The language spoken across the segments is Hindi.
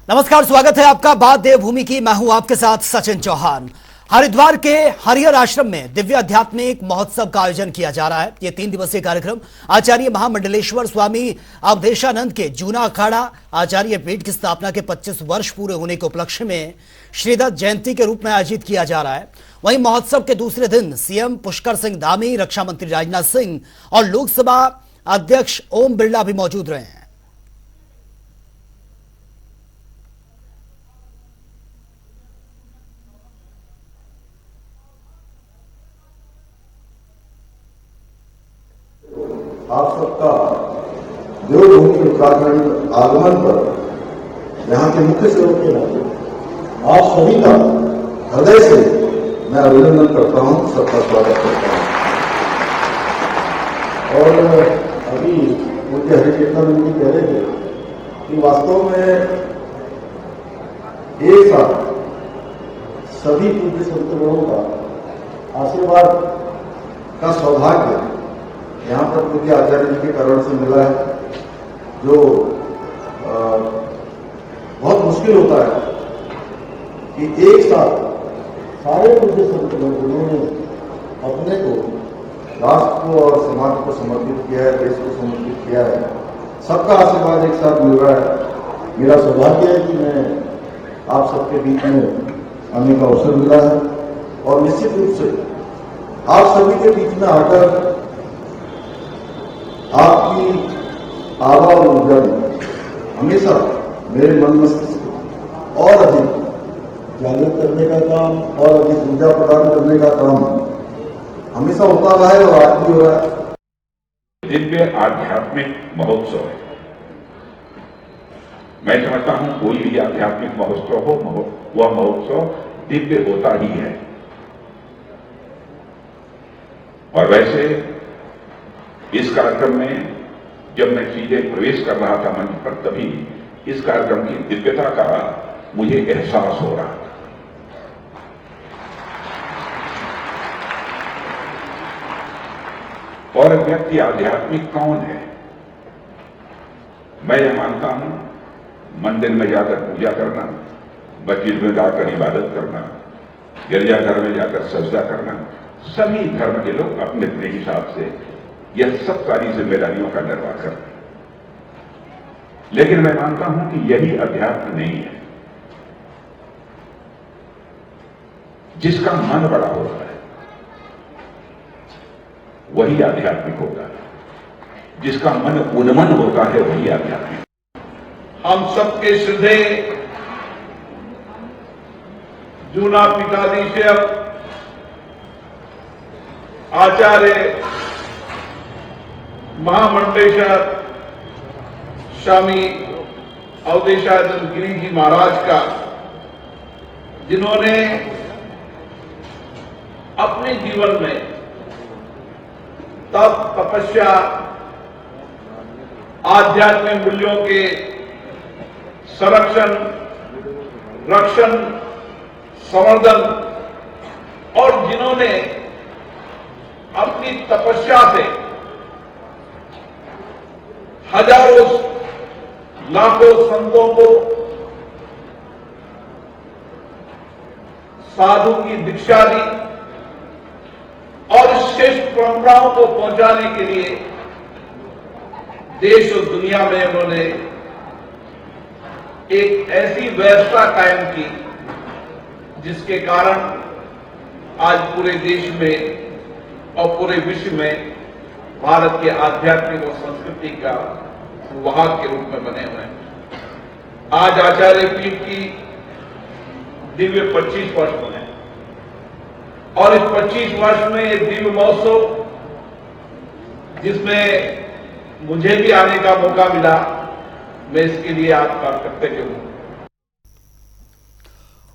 नमस्कार, स्वागत है आपका बात देवभूमि की। मैं हूं आपके साथ सचिन चौहान। हरिद्वार के हरिहर आश्रम में दिव्य आध्यात्मिक महोत्सव का आयोजन किया जा रहा है। ये 3 दिवसीय कार्यक्रम आचार्य महामंडलेश्वर स्वामी अवधेशानंद के जूना अखाड़ा आचार्य पीठ की स्थापना के 25 वर्ष पूरे होने के उपलक्ष्य में श्रीदत्त जयंती के रूप में आयोजित किया जा रहा है। वहीं महोत्सव के दूसरे दिन सीएम पुष्कर सिंह धामी, रक्षा मंत्री राजनाथ सिंह और लोकसभा अध्यक्ष ओम बिरला भी मौजूद रहे हैं। आप सबका देवभूमि उत्तराखंड आगमन पर यहाँ के मुख्य सेवक के नाते आप सभी का हृदय से मैं अभिनंदन करता हूँ, सबका स्वागत करता हूँ। और अभी मुझे हरिकेतन जी कह रहे थे कि वास्तव में एक साथ सभी पूज्य संतों का आशीर्वाद का सौभाग्य यहाँ पर पूज्य आचार्य जी के कारण से मिला है, जो बहुत मुश्किल होता है कि एक साथ सारे पूज्य संत लोगों ने अपने को राष्ट्र को और समाज को समर्पित किया है, देश को समर्पित किया है। सबका आशीर्वाद एक साथ मिल रहा है। मेरा सौभाग्य है कि मैं आप सबके बीच में आने का अवसर मिला है और निश्चित रूप से आप सभी के बीच में आकर आपकी आवाज और ऊर्जा हमेशा मेरे मन मस्तिष्क और अधिक जागृत करने का काम और अधिक ऊर्जा प्रदान करने का काम हमेशा होता रहा है और आज भी हो रहा है। दिव्य आध्यात्मिक महोत्सव है। मैं समझता हूं कोई भी आध्यात्मिक महोत्सव हो, वह महोत्सव दिव्य होता ही है। और वैसे इस कार्यक्रम में जब मैं सीधे प्रवेश कर रहा था मंच पर, तभी इस कार्यक्रम की दिव्यता का मुझे एहसास हो रहा था। और व्यक्ति आध्यात्मिक कौन है? मैं यह मानता हूं मंदिर में जाकर पूजा करना, मस्जिद में जाकर इबादत करना, गिरजाघर में जाकर सजदा करना, सभी धर्म के लोग अपने अपने हिसाब से यह सब सारी जिम्मेदारियों का निर्वाह करते हैं। लेकिन मैं मानता हूं कि यही अध्यात्म नहीं है। जिसका मन बड़ा होता है वही आध्यात्मिक होता है, जिसका मन उन्मन होता है वही आध्यात्मिक। हम सबके श्रद्धेय जूना पीठाधीश्वर आचार्य महामंडलेश्वर स्वामी अवधेशानंद गिरी जी महाराज का, जिन्होंने अपने जीवन में तप, तपस्या, आध्यात्मिक मूल्यों के संरक्षण, रक्षण, संवर्धन और जिन्होंने अपनी तपस्या से हजारों लाखों संतों को साधु की दीक्षा दी और श्रेष्ठ परंपराओं को पहुंचाने के लिए देश और दुनिया में उन्होंने एक ऐसी व्यवस्था कायम की जिसके कारण आज पूरे देश में और पूरे विश्व में भारत के आध्यात्मिक और संस्कृति का वाहक के रूप में बने हुए हैं। आज आचार्य पीठ की दिव्य 25 वर्ष बने और इस 25 वर्ष में ये दिव्य महोत्सव, जिसमें मुझे भी आने का मौका मिला, मैं इसके लिए आपका कृतज्ञ हूं।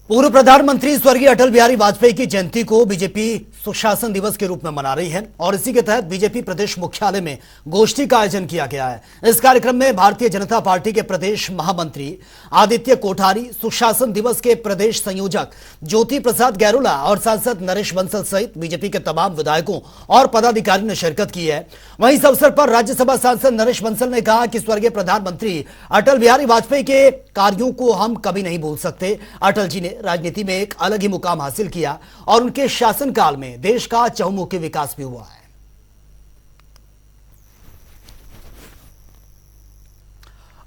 पूर्व प्रधानमंत्री स्वर्गीय अटल बिहारी वाजपेयी की जयंती को बीजेपी सुशासन दिवस के रूप में मना रही है और इसी के तहत बीजेपी प्रदेश मुख्यालय में गोष्ठी का आयोजन किया गया है। इस कार्यक्रम में भारतीय जनता पार्टी के प्रदेश महामंत्री आदित्य कोठारी, सुशासन दिवस के प्रदेश संयोजक ज्योति प्रसाद गैरोला और सांसद नरेश बंसल सहित बीजेपी के तमाम विधायकों और पदाधिकारियों ने शिरकत की है। वहीं इस अवसर पर राज्यसभा सांसद नरेश बंसल ने कहा कि स्वर्गीय प्रधानमंत्री अटल बिहारी वाजपेयी के कार्यों को हम कभी नहीं भूल सकते। अटल जी ने राजनीति में एक अलग ही मुकाम हासिल किया और उनके शासनकाल में देश का चहुमुखी विकास भी हुआ है।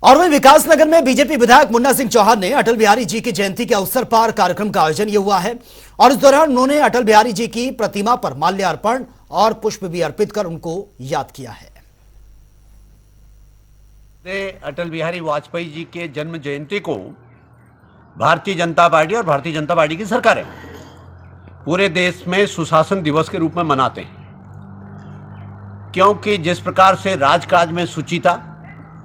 और वहीं विकासनगर में बीजेपी विधायक मुन्ना सिंह चौहान ने अटल बिहारी जी की जयंती के अवसर पर कार्यक्रम का आयोजन हुआ है और इस दौरान उन्होंने अटल बिहारी जी की प्रतिमा पर माल्यार्पण और पुष्प भी अर्पित कर उनको याद किया है। अटल बिहारी वाजपेयी जी के जन्म जयंती को भारतीय जनता पार्टी और भारतीय जनता पार्टी की सरकारें पूरे देश में सुशासन दिवस के रूप में मनाते हैं, क्योंकि जिस प्रकार से राजकाज में शुचिता,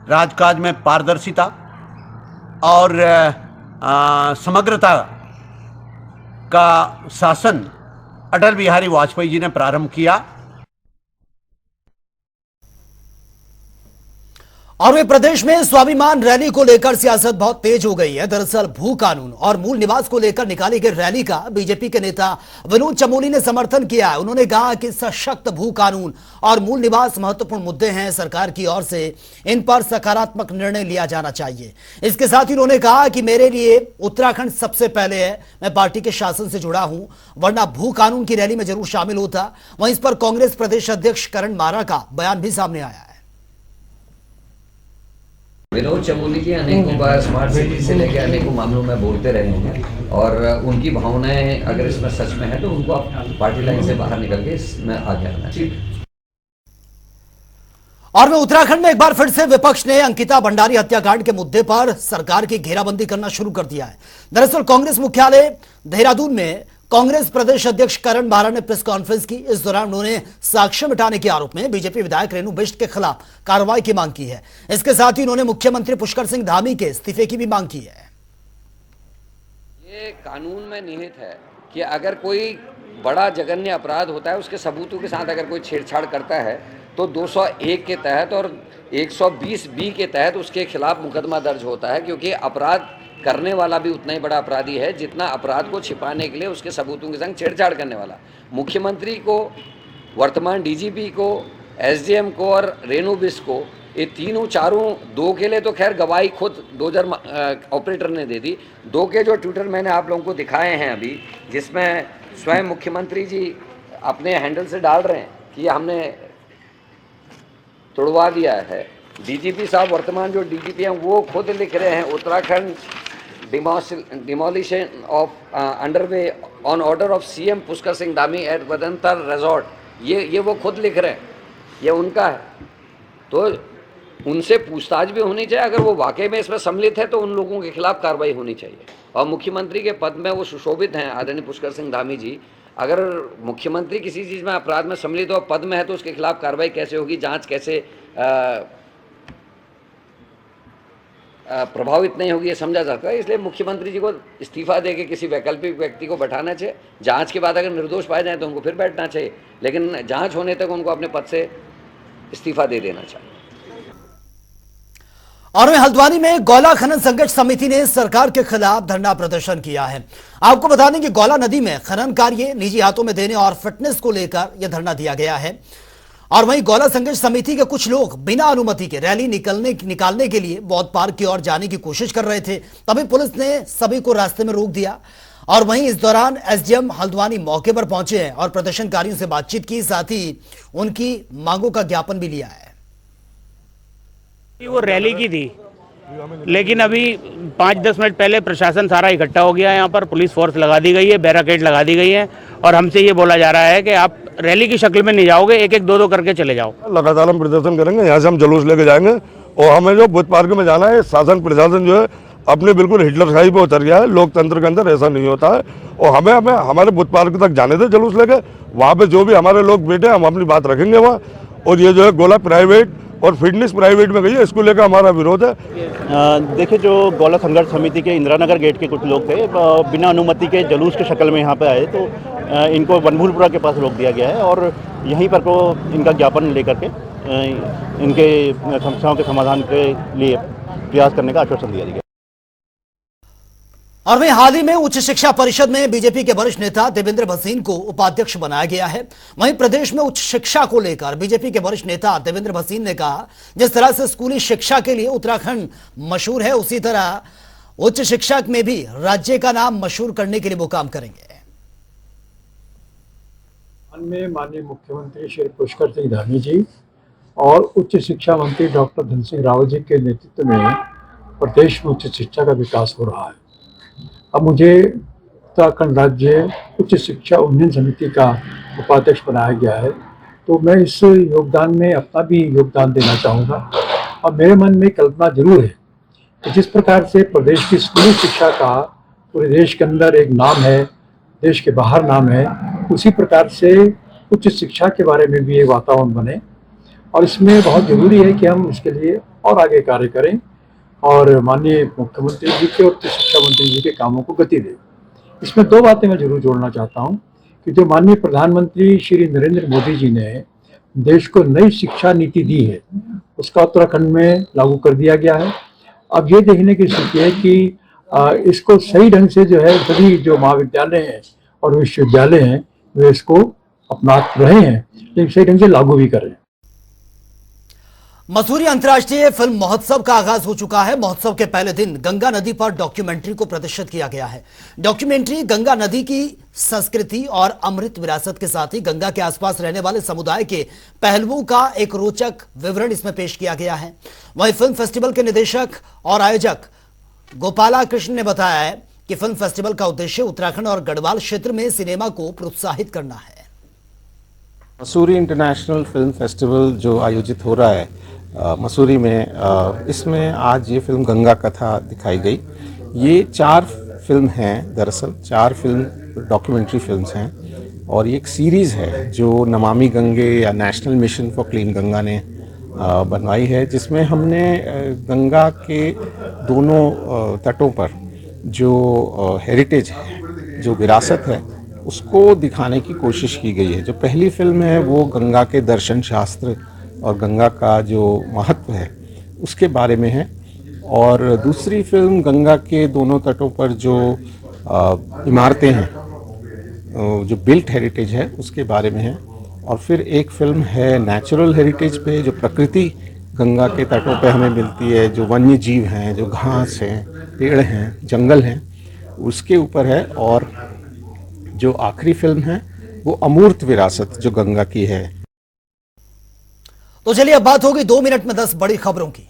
राजकाज में पारदर्शिता और समग्रता का शासन अटल बिहारी वाजपेयी जी ने प्रारंभ किया। और वे प्रदेश में स्वाभिमान रैली को लेकर सियासत बहुत तेज हो गई है। दरअसल भू कानून और मूल निवास को लेकर निकाली गई रैली का बीजेपी के नेता विनोद चमोली ने समर्थन किया है। उन्होंने कहा कि सशक्त भू कानून और मूल निवास महत्वपूर्ण मुद्दे हैं, सरकार की ओर से इन पर सकारात्मक निर्णय लिया जाना चाहिए। इसके साथ ही उन्होंने कहा कि मेरे लिए उत्तराखंड सबसे पहले है, मैं पार्टी के शासन से जुड़ा हूं, वरना भू कानून की रैली में जरूर शामिल होता। वहीं इस पर कांग्रेस प्रदेश अध्यक्ष करण मारा का बयान भी सामने आया है। विनोद चमोली जी अनेकों बार स्मार्ट सिटी से लेकर अनेकों मामलों में बोलते रहे हैं और उनकी भावनाएं अगर इसमें सच में है तो उनको आप पार्टी लाइन से बाहर निकल के इसमें आगे आना चाहिए। और मैं उत्तराखंड में एक बार फिर से विपक्ष ने अंकिता भंडारी हत्याकांड के मुद्दे पर सरकार की घेराबंदी करना शुरू कर दिया है। दरअसल कांग्रेस मुख्यालय देहरादून में कांग्रेस प्रदेश अध्यक्ष करण मारा ने प्रेस कॉन्फ्रेंस की। इस दौरान उन्होंने साक्ष्य मिटाने के आरोप में बीजेपी विधायक रेणु बिष्ट के खिलाफ कार्रवाई की मांग की है। इसके साथ ही उन्होंने मुख्यमंत्री पुष्कर सिंह धामी के इस्तीफे की भी मांग की है। ये कानून में निहित है कि अगर कोई बड़ा जघन्य अपराध होता है, उसके सबूतों के साथ अगर कोई छेड़छाड़ करता है तो 201 के तहत और 120 बी के तहत उसके खिलाफ मुकदमा दर्ज होता है, क्योंकि अपराध करने वाला भी उतना ही बड़ा अपराधी है जितना अपराध को छिपाने के लिए उसके सबूतों के संग छेड़छाड़ करने वाला। मुख्यमंत्री को, वर्तमान डीजीपी को, एसडीएम को और रेणु बिष्ट को, ये तीनों चारों, दो के लिए तो खैर गवाही खुद डोजर ऑपरेटर ने दे दी। दो के जो ट्विटर मैंने आप लोगों को दिखाए हैं अभी, जिसमें स्वयं मुख्यमंत्री जी अपने हैंडल से डाल रहे हैं कि हमने तोड़वा दिया है। डीजीपी साहब, वर्तमान जो डीजीपी हैं, वो खुद लिख रहे हैं Uttarakhand demolition of underway on order of CM Pushkar Singh Dhami at Vedanta resort, ये वो खुद लिख रहे हैं, ये उनका है। तो उनसे पूछताछ भी होनी चाहिए, अगर वो वाकई में इसमें सम्मिलित है तो उन लोगों के खिलाफ कार्रवाई होनी चाहिए। और मुख्यमंत्री के पद में वो सुशोभित हैं, आदरणीय पुष्कर सिंह धामी जी। अगर मुख्यमंत्री किसी चीज़ में अपराध में सम्मिलित हो, पद में है, तो उसके खिलाफ कार्रवाई कैसे होगी, जांच कैसे प्रभावित नहीं होगी, ये समझा जाता है। इसलिए मुख्यमंत्री जी को इस्तीफा देके किसी वैकल्पिक व्यक्ति को बैठाना चाहिए। जांच के बाद अगर निर्दोष पाए जाए तो उनको फिर बैठना चाहिए, लेकिन जांच होने तक उनको अपने पद से इस्तीफा दे देना चाहिए। और हल्द्वानी में गौला खनन संघर्ष समिति ने सरकार के खिलाफ धरना प्रदर्शन किया है। आपको बता दें कि गौला नदी में खनन कार्य निजी हाथों में देने और फिटनेस को लेकर यह धरना दिया गया है। और वहीं गौला संघर्ष समिति के कुछ लोग बिना अनुमति के रैली निकालने के लिए बौद्ध पार्क की ओर जाने की कोशिश कर रहे थे, तभी पुलिस ने सभी को रास्ते में रोक दिया। और वहीं इस दौरान एसडीएम हल्द्वानी मौके पर पहुंचे हैं और प्रदर्शनकारियों से बातचीत की, साथ ही उनकी मांगों का ज्ञापन भी लिया है। वो रैली की थी, लेकिन अभी 5-10 मिनट पहले प्रशासन सारा इकट्ठा हो गया है। यहाँ पर पुलिस फोर्स लगा दी गई है, बैरिकेड लगा दी गई है और हमसे ये बोला जा रहा है कि आप रैली की शक्ल में नहीं जाओगे, एक एक दो करके चले जाओ। लगातार हम प्रदर्शन करेंगे, यहाँ से हम जुलूस लेके जाएंगे और हमें जो बुद्ध पार्क में जाना है, शासन प्रशासन जो है अपने बिल्कुल हिटलरशाही पे उतर गया है। लोकतंत्र के अंदर ऐसा नहीं होता है और हमें हमारे बुद्ध पार्क तक जाने दे जुलूस लेके, वहाँ पे जो भी हमारे लोग बैठे हम अपनी बात रखेंगे वहाँ। और ये जो है गोला प्राइवेट और फिटनेस प्राइवेट में गई है, इसको लेकर हमारा विरोध है। देखिए, जो गौला संघर्ष समिति के इंदिरा नगर गेट के कुछ लोग थे, बिना अनुमति के जुलूस के शक्ल में यहाँ पे आए, तो इनको बनभूलपुरा के पास रोक दिया गया है और यहीं पर को इनका ज्ञापन लेकर के इनके समस्याओं के समाधान के लिए प्रयास करने का आश्वासन दिया गया। और वहीं हाल ही में उच्च शिक्षा परिषद में बीजेपी के वरिष्ठ नेता देवेंद्र भसीन को उपाध्यक्ष बनाया गया है। वहीं प्रदेश में उच्च शिक्षा को लेकर बीजेपी के वरिष्ठ नेता देवेंद्र भसीन ने कहा, जिस तरह से स्कूली शिक्षा के लिए उत्तराखंड मशहूर है, उसी तरह उच्च शिक्षा में भी राज्य का नाम मशहूर करने के लिए वो काम करेंगे। माननीय मुख्यमंत्री श्री पुष्कर सिंह धामी जी और उच्च शिक्षा मंत्री डॉक्टर धन सिंह रावत जी के नेतृत्व में प्रदेश में उच्च शिक्षा का विकास हो रहा है। अब मुझे उत्तराखंड राज्य उच्च शिक्षा उन्नयन समिति का उपाध्यक्ष बनाया गया है, तो मैं इस योगदान में अपना भी योगदान देना चाहूँगा। और मेरे मन में कल्पना जरूर है कि जिस प्रकार से प्रदेश की स्कूली शिक्षा का पूरे देश के अंदर एक नाम है, देश के बाहर नाम है, उसी प्रकार से उच्च शिक्षा के बारे में भी एक वातावरण बने और इसमें बहुत ज़रूरी है कि हम इसके लिए और आगे कार्य करें और माननीय मुख्यमंत्री जी के और उच्च शिक्षा मंत्री जी के कामों को गति दें। इसमें दो बातें मैं जरूर जोड़ना चाहता हूं कि जो माननीय प्रधानमंत्री श्री नरेंद्र मोदी जी ने देश को नई शिक्षा नीति दी है, उसका उत्तराखंड में लागू कर दिया गया है। अब ये देखने की स्थिति है कि इसको सही ढंग से जो है सभी जो महाविद्यालय हैं और विश्वविद्यालय हैं वे इसको अपना रहे हैं, लेकिन सही ढंग से लागू भी कर रहे हैं। मसूरी अंतर्राष्ट्रीय फिल्म महोत्सव का आगाज हो चुका है। महोत्सव के पहले दिन गंगा नदी पर डॉक्यूमेंट्री को प्रदर्शित किया गया है। डॉक्यूमेंट्री गंगा नदी की संस्कृति और अमृत विरासत के साथ ही गंगा के आसपास रहने वाले समुदाय के पहलुओं का एक रोचक विवरण इसमें पेश किया गया है। वहीं फिल्म फेस्टिवल के निदेशक और आयोजक गोपाला कृष्ण ने बताया है कि फिल्म फेस्टिवल का उद्देश्य उत्तराखंड और गढ़वाल क्षेत्र में सिनेमा को प्रोत्साहित करना है। मसूरी इंटरनेशनल फिल्म फेस्टिवल जो आयोजित हो रहा है मसूरी में, इसमें आज ये फिल्म गंगा कथा दिखाई गई। ये 4 फिल्म हैं, दरअसल 4 फिल्म डॉक्यूमेंट्री फिल्म्स हैं और ये एक सीरीज़ है जो नमामि गंगे या national mission for clean Ganga ने बनवाई है, जिसमें हमने गंगा के दोनों तटों पर जो हेरिटेज है, जो विरासत है, उसको दिखाने की कोशिश की गई है। जो पहली फिल्म है वो गंगा के दर्शन शास्त्र और गंगा का जो महत्व है उसके बारे में है, और दूसरी फिल्म गंगा के दोनों तटों पर जो इमारतें हैं, जो बिल्ट हेरिटेज है उसके बारे में है, और फिर एक फिल्म है नेचुरल हेरिटेज पे, जो प्रकृति गंगा के तटों पे हमें मिलती है, जो वन्य जीव हैं, जो घास हैं, पेड़ हैं, जंगल हैं, उसके ऊपर है। और जो आखिरी फिल्म है वो अमूर्त विरासत जो गंगा की है। तो चलिए अब बात होगी 2 मिनट में 10 बड़ी खबरों की।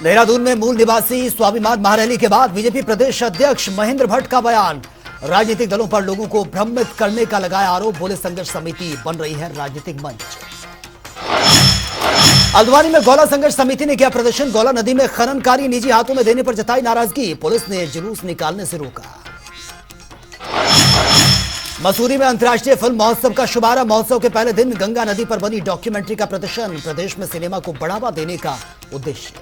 देहरादून में मूल निवासी स्वाभिमान महारैली के बाद बीजेपी प्रदेश अध्यक्ष महेंद्र भट्ट का बयान। राजनीतिक दलों पर लोगों को भ्रमित करने का लगाया आरोप, बोले संघर्ष समिति बन रही है राजनीतिक मंच। हल्द्वानी में गौला संघर्ष समिति ने किया प्रदर्शन। गौला नदी में खनन कार्य निजी हाथों में देने पर जताई नाराजगी, पुलिस ने जुलूस निकालने से रोका। मसूरी में अंतर्राष्ट्रीय फिल्म महोत्सव का शुभारंभ। महोत्सव के पहले दिन गंगा नदी पर बनी डॉक्यूमेंट्री का प्रदर्शन, प्रदेश में सिनेमा को बढ़ावा देने का उद्देश्य।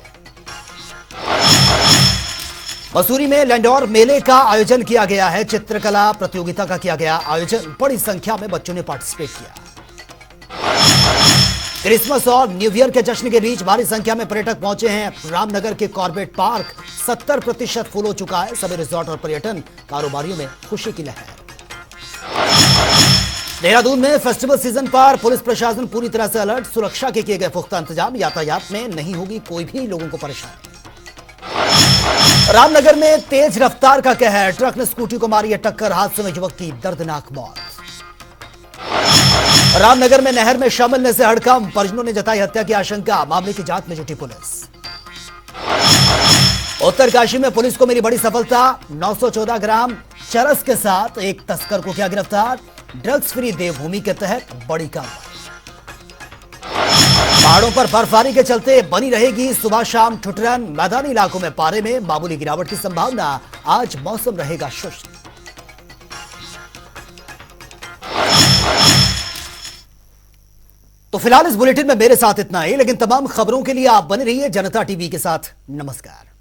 मसूरी में लैंडौर मेले का आयोजन किया गया है। चित्रकला प्रतियोगिता का किया गया आयोजन, बड़ी संख्या में बच्चों ने पार्टिसिपेट किया। क्रिसमस और न्यू ईयर के जश्न के बीच भारी संख्या में पर्यटक पहुंचे हैं। रामनगर के कॉर्बेट पार्क 70% फुल हो चुका है। सभी रिजॉर्ट और पर्यटन कारोबारियों में खुशी की लहर। देहरादून में फेस्टिवल सीजन पर पुलिस प्रशासन पूरी तरह से अलर्ट, सुरक्षा के किए गए पुख्ता इंतजाम। यातायात में नहीं होगी कोई भी लोगों को परेशानी। रामनगर में तेज रफ्तार का कहर, ट्रक ने स्कूटी को मारी है टक्कर, हादसे में युवक की दर्दनाक मौत। रामनगर में नहर में शामिल होने से हड़कंप, परिजनों ने जताई हत्या की आशंका, मामले की जांच में जुटी पुलिस। उत्तरकाशी में पुलिस को मिली बड़ी सफलता, 914 ग्राम चरस के साथ एक तस्कर को किया गिरफ्तार। ड्रग्स फ्री देवभूमि के तहत बड़ी कार्रवाई। पहाड़ों पर बर्फबारी के चलते बनी रहेगी सुबह शाम ठुठरन, मैदानी इलाकों में पारे में मामूली गिरावट की संभावना। आज मौसम रहेगा शुष्क। तो फिलहाल इस बुलेटिन में मेरे साथ इतना ही, लेकिन तमाम खबरों के लिए आप बने रहिए जनता टीवी के साथ। नमस्कार।